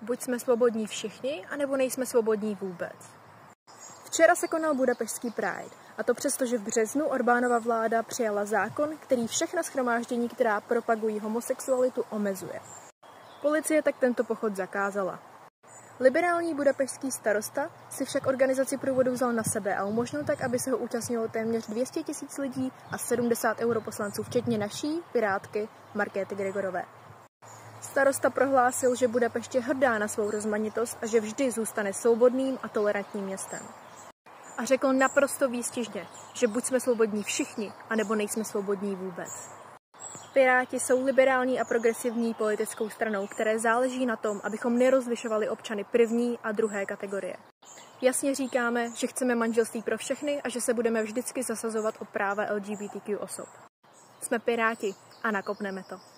Buď jsme svobodní všichni, anebo nejsme svobodní vůbec. Včera se konal Budapešský Pride, a to přesto, že v březnu Orbánova vláda přijala zákon, který všechna shromáždění, která propagují homosexualitu, omezuje. Policie tak tento pochod zakázala. Liberální budapešský starosta si však organizaci průvodu vzal na sebe a umožnil tak, aby se ho účastnilo téměř 200 000 lidí a 70 europoslanců, včetně naší pirátky Markéty Gregorové. Starosta prohlásil, že Budapešť je hrdá na svou rozmanitost a že vždy zůstane svobodným a tolerantním městem. A řekl naprosto výstižně, že buď jsme svobodní všichni, anebo nejsme svobodní vůbec. Piráti jsou liberální a progresivní politickou stranou, které záleží na tom, abychom nerozlišovali občany první a druhé kategorie. Jasně říkáme, že chceme manželství pro všechny a že se budeme vždycky zasazovat o práva LGBTQ osob. Jsme Piráti a nakopneme to.